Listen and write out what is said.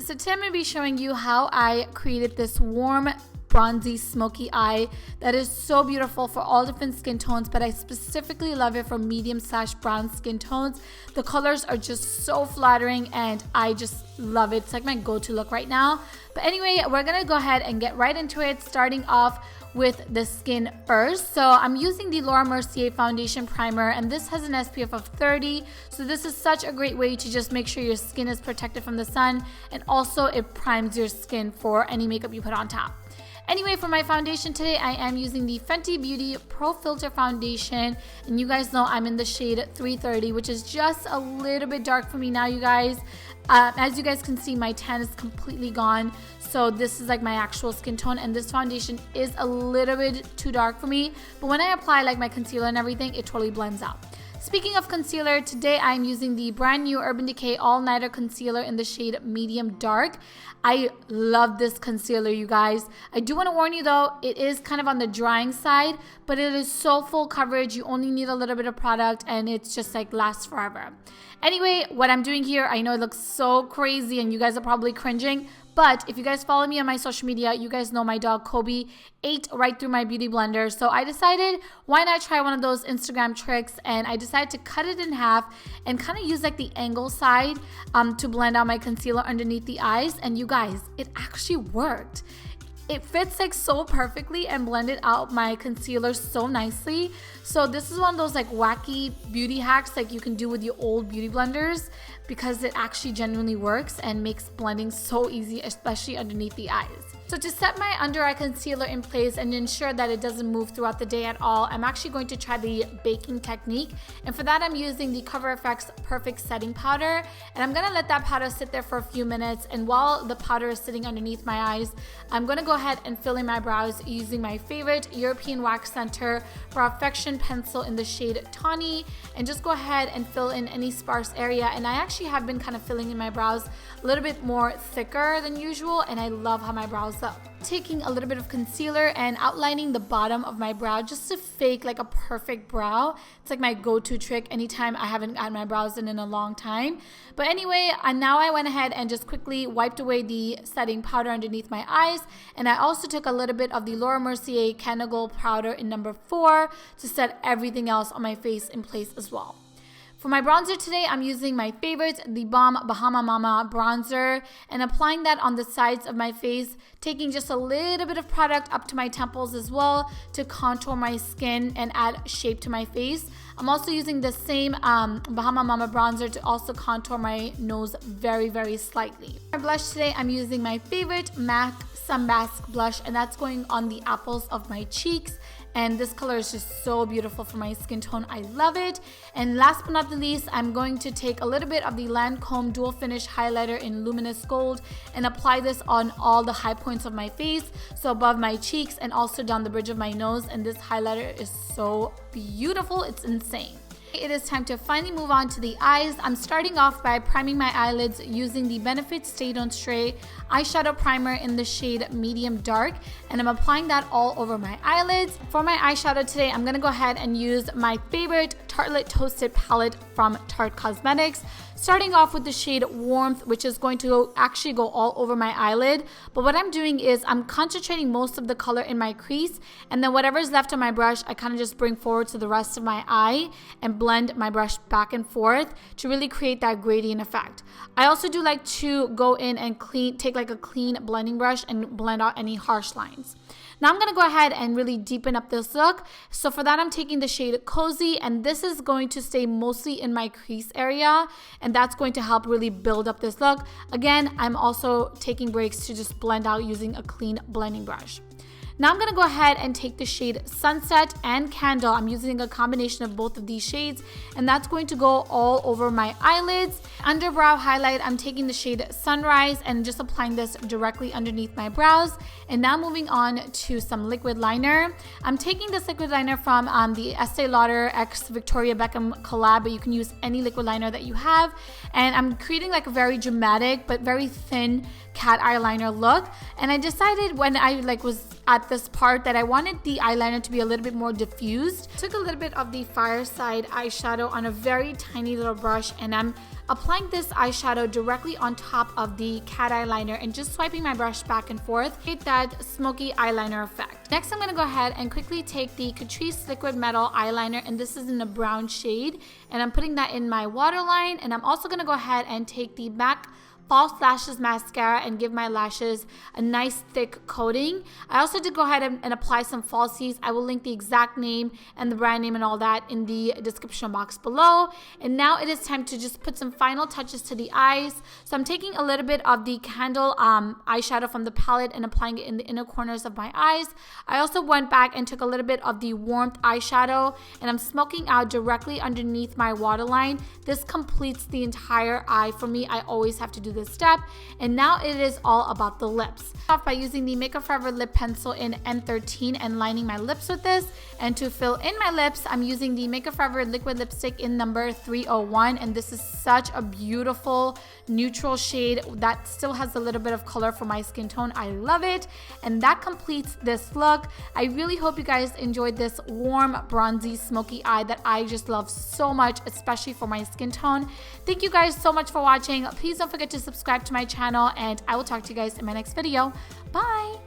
So today I'm going to be showing you how I created this warm bronzy smoky eye that is so beautiful for all different skin tones, but I specifically love it for medium/brown skin tones. The colors are just so flattering and I just love it. It's like my go-to look right now. But anyway, we're gonna go ahead and get right into it, starting off with the skin first. So I'm using the Laura Mercier foundation primer, and this has an SPF of 30, so this is such a great way to just make sure your skin is protected from the sun, and also it primes your skin for any makeup you put on top. Anyway, for my foundation today, I am using the Fenty Beauty Pro Filter Foundation, and you guys know I'm in the shade 330, which is just a little bit dark for me now, you guys. As you guys can see, my tan is completely gone, so this is like my actual skin tone, and this foundation is a little bit too dark for me, but when I apply like my concealer and everything, it totally blends out. Speaking of concealer, today I'm using the brand new Urban Decay All Nighter Concealer in the shade Medium Dark. I love this concealer, you guys. I do want to warn you though, it is kind of on the drying side, but it is so full coverage. You only need a little bit of product and it's just like lasts forever. Anyway, what I'm doing here, I know it looks so crazy and you guys are probably cringing, but if you guys follow me on my social media, you guys know my dog Kobe ate right through my beauty blender. So I decided, why not try one of those Instagram tricks? And I decided to cut it in half and kind of use like the angle side to blend out my concealer underneath the eyes. And you guys, it actually worked. It fits like so perfectly and blended out my concealer so nicely. So this is one of those like wacky beauty hacks like you can do with your old beauty blenders, because it actually genuinely works and makes blending so easy, especially underneath the eyes. So to set my under eye concealer in place and ensure that it doesn't move throughout the day at all, I'm actually going to try the baking technique. And for that, I'm using the Cover FX Perfect Setting Powder. And I'm gonna let that powder sit there for a few minutes. And while the powder is sitting underneath my eyes, I'm gonna go ahead and fill in my brows using my favorite European Wax Center Browfection pencil in the shade Tawny. And just go ahead and fill in any sparse area. And I actually have been kind of filling in my brows a little bit more thicker than usual, and I love how my brows look. Taking a little bit of concealer and outlining the bottom of my brow just to fake like a perfect brow. It's like my go-to trick anytime I haven't gotten my brows in a long time. But anyway, now I went ahead and just quickly wiped away the setting powder underneath my eyes, and I also took a little bit of the Laura Mercier Candleglow powder in number 4 to set everything else on my face in place as well. For my bronzer today, I'm using my favorite, the Balm Bahama Mama bronzer, and applying that on the sides of my face, taking just a little bit of product up to my temples as well to contour my skin and add shape to my face. I'm also using the same Bahama Mama bronzer to also contour my nose very, very slightly. For blush today, I'm using my favorite MAC Sunbasque blush, and that's going on the apples of my cheeks. And this color is just so beautiful for my skin tone. I love it. And last but not the least, I'm going to take a little bit of the Lancome Dual Finish Highlighter in Luminous Gold and apply this on all the high points of my face, so above my cheeks and also down the bridge of my nose. And this highlighter is so beautiful. It's insane. It is time to finally move on to the eyes. I'm starting off by priming my eyelids using the Benefit Stay Don't Stray eyeshadow primer in the shade Medium Dark, and I'm applying that all over my eyelids. For my eyeshadow today, I'm gonna go ahead and use my favorite Tartlette Toasted palette from Tarte Cosmetics. Starting off with the shade Warmth, which is going to actually go all over my eyelid. But what I'm doing is I'm concentrating most of the color in my crease, and then whatever's left on my brush, I kind of just bring forward to the rest of my eye and blend my brush back and forth to really create that gradient effect. I also do like to go in and take like a clean blending brush and blend out any harsh lines. Now I'm going to go ahead and really deepen up this look. So for that, I'm taking the shade Cozy, and this is going to stay mostly in my crease area, and that's going to help really build up this look. Again, I'm also taking breaks to just blend out using a clean blending brush. Now I'm going to go ahead and take the shade Sunset and Candle. I'm using a combination of both of these shades, and that's going to go all over my eyelids. Under brow highlight, I'm taking the shade Sunrise and just applying this directly underneath my brows. And now moving on to some liquid liner. I'm taking this liquid liner from the Estee Lauder x Victoria Beckham collab, but you can use any liquid liner that you have. And I'm creating like a very dramatic but very thin cat eyeliner look. And I decided when I was at dark this part that I wanted the eyeliner to be a little bit more diffused. Took a little bit of the Fireside eyeshadow on a very tiny little brush, and I'm applying this eyeshadow directly on top of the cat eyeliner and just swiping my brush back and forth to get that smoky eyeliner effect. Next, I'm going to go ahead and quickly take the Catrice Liquid Metal eyeliner, and this is in a brown shade, and I'm putting that in my waterline. And I'm also going to go ahead and take the MAC False Lashes mascara and give my lashes a nice thick coating. I also did go ahead and apply some falsies. I will link the exact name and the brand name and all that in the description box below. And now it is time to just put some final touches to the eyes. So I'm taking a little bit of the Candle eyeshadow from the palette and applying it in the inner corners of my eyes. I also went back and took a little bit of the Warmth eyeshadow, and I'm smoking out directly underneath my waterline. This completes the entire eye for me. I always have to do this step. And now it is all about the lips. Off by using the Makeupforever lip pencil in M13 and lining my lips with this. And to fill in my lips, I'm using the Makeupforever liquid lipstick in number 301, and this is such a beautiful neutral shade that still has a little bit of color for my skin tone. I love it. And that completes this look. I really hope you guys enjoyed this warm bronzy smoky eye that I just love so much, especially for my skin tone. Thank you guys so much for watching. Please don't forget to subscribe to my channel, and I will talk to you guys in my next video. Bye.